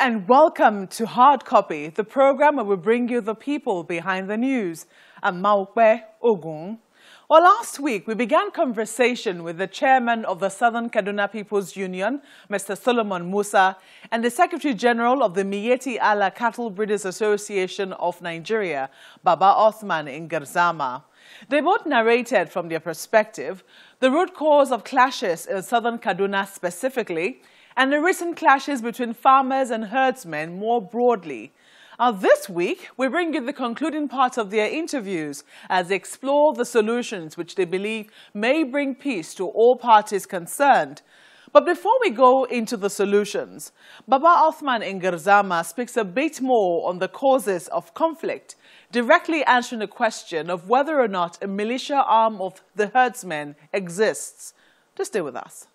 and welcome to Hard Copy, the program where we bring you the people behind the news. I'm Maukwe Ogun. Well, last week we began conversation with the chairman of the Southern Kaduna People's Union, Mr. Solomon Musa, and the Secretary General of the Miyetti Allah Cattle Breeders Association of Nigeria, Baba Othman Ngarzama. They both narrated from their perspective the root cause of clashes in Southern Kaduna specifically, and the recent clashes between farmers and herdsmen more broadly. This week, we bring you the concluding part of their interviews as they explore the solutions which they believe may bring peace to all parties concerned. But before we go into the solutions, Baba Othman Ngarzama speaks a bit more on the causes of conflict, directly answering the question of whether or not a militia arm of the herdsmen exists. Just stay with us.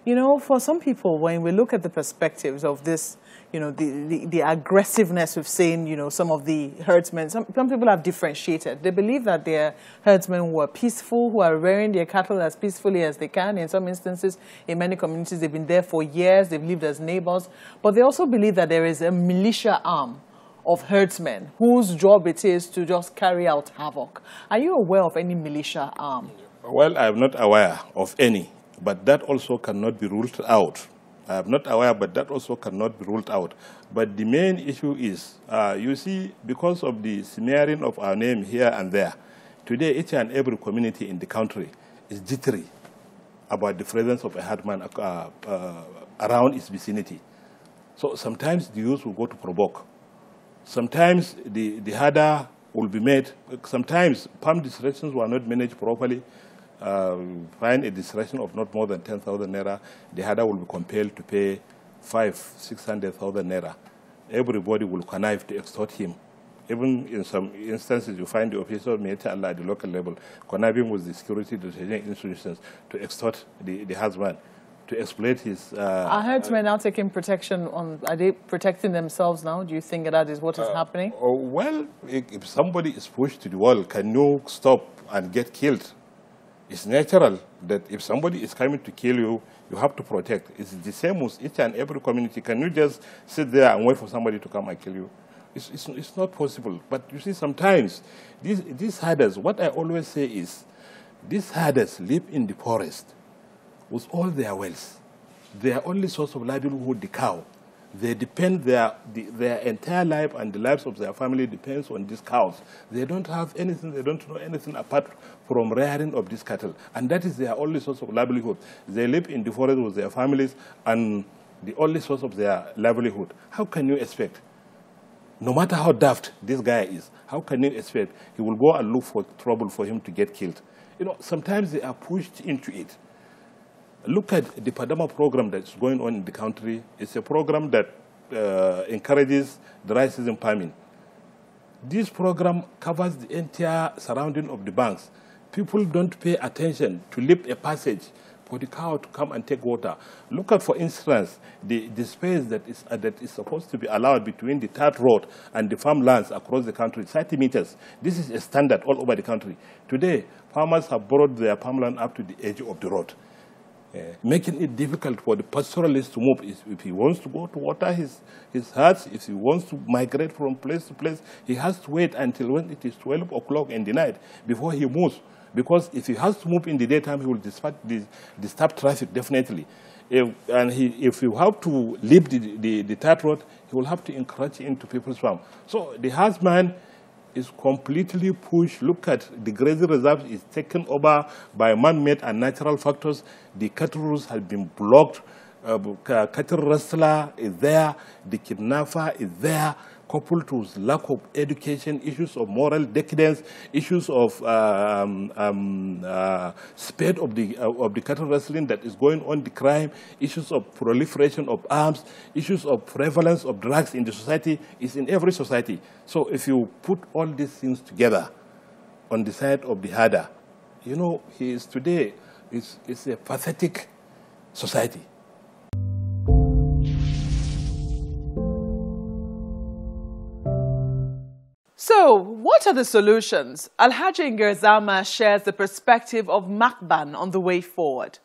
You know, for some people, when we look at the perspectives of this, you know, the aggressiveness we've seen, you know, some of the herdsmen, some people have differentiated. They believe that they're herdsmen who are peaceful, who are rearing their cattle as peacefully as they can. In some instances, in many communities, they've been there for years, they've lived as neighbors. But they also believe that there is a militia arm of herdsmen whose job it is to just carry out havoc. Are you aware of any militia arm? Well, I'm not aware of any. But that also cannot be ruled out. I'm not aware, but that also cannot be ruled out. But the main issue is, you see, because of the smearing of our name here and there, today each and every community in the country is jittery about the presence of a herdsman around its vicinity. So sometimes the youth will go to provoke. Sometimes the herder will be made. Sometimes farm distractions were not managed properly. Find a distraction of not more than 10,000 naira, the herder will be compelled to pay 500,000–600,000 naira. Everybody will connive to extort him. Even in some instances, you find the official Miyetti Allah at the local level conniving with the security institutions to extort the herdsman, to exploit his... Are herdsmen now taking protection on, are they protecting themselves now? Do you think that is what is happening? Well, if somebody is pushed to the wall, can you stop and get killed? It's natural that if somebody is coming to kill you, you have to protect. It's the same with each and every community. Can you just sit there and wait for somebody to come and kill you? It's not possible. But you see, sometimes these herders, what I always say is, these herders live in the forest with all their wealth. Their only source of livelihood, the cow. They depend, their entire life and the lives of their family depends on these cows. They don't have anything, they don't know anything apart from rearing of these cattle. And that is their only source of livelihood. They live in the forest with their families and the only source of their livelihood. How can you expect, no matter how daft this guy is, how can you expect he will go and look for trouble for him to get killed? You know, sometimes they are pushed into it. Look at the Padama program that's going on in the country. It's a program that encourages dry season farming. This program covers the entire surrounding of the banks. People don't pay attention to leave a passage for the cow to come and take water. Look at, for instance, the space that is supposed to be allowed between the third road and the farmlands across the country, 30 meters. This is a standard all over the country. Today, farmers have borrowed their farmland up to the edge of the road. Making it difficult for the pastoralist to move. If he wants to go to water his herds, if he wants to migrate from place to place, he has to wait until when it is 12 o'clock in the night before he moves. Because if he has to move in the daytime, he will disturb traffic, definitely. If you have to leave the third road, he will have to encroach into people's farm. So the herdsman is completely pushed. Look at the grazing reserve is taken over by man-made and natural factors. The cattle routes have been blocked. Cattle rustler is there. The kidnapper is there. Coupled with lack of education, issues of moral decadence, issues of spread of the cattle rustling that is going on, the crime, issues of proliferation of arms, issues of prevalence of drugs in the society, is in every society. So if you put all these things together on the side of the herder, you know, he is today, it's a pathetic society. So, what are the solutions? Alhaji Ngerzama shares the perspective of Makban on the way forward.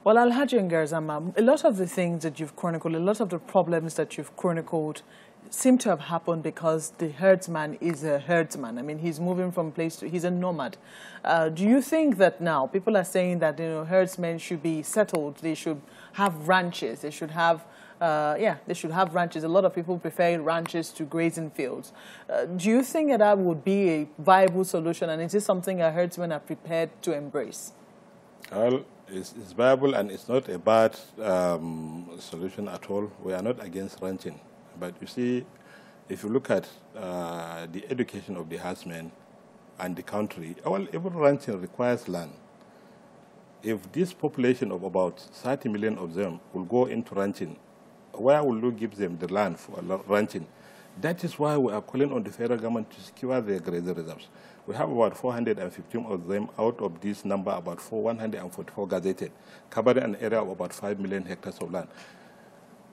Well, Alhaji Ngerzama, a lot of the things that you've chronicled, a lot of the problems that you've chronicled seem to have happened because the herdsman is a herdsman. I mean, he's moving from place to, he's a nomad. Do you think that now people are saying that, herdsmen should be settled, they should have ranches, they should have, they should have ranches. A lot of people prefer ranches to grazing fields. Do you think that that would be a viable solution, and is this something our herdsmen are prepared to embrace? Well, it's viable, and it's not a bad solution at all. We are not against ranching. But you see, if you look at the education of the herdsmen and the country, well, even ranching requires land. If this population of about 30 million of them will go into ranching, where will you give them the land for ranching? That is why we are calling on the federal government to secure their grazing reserves. We have about 415 of them. Out of this number, about 144 gazetted, covering an area of about 5 million hectares of land.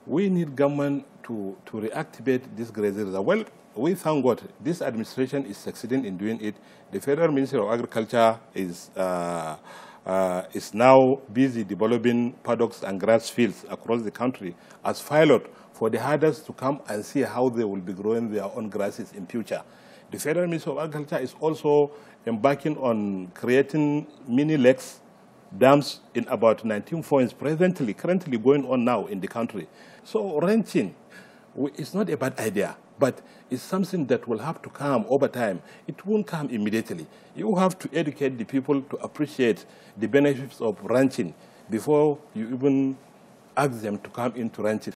We need government to reactivate this grazing reserve. Well, we thank God this administration is succeeding in doing it. The Federal Ministry of Agriculture is now busy developing paddocks and grass fields across the country as pilot for the herders to come and see how they will be growing their own grasses in future. The Federal Ministry of Agriculture is also embarking on creating mini lakes, dams in about 19 points currently going on now in the country. So ranching is not a bad idea, but it's something that will have to come over time. It won't come immediately. You have to educate the people to appreciate the benefits of ranching before you even ask them to come into ranching.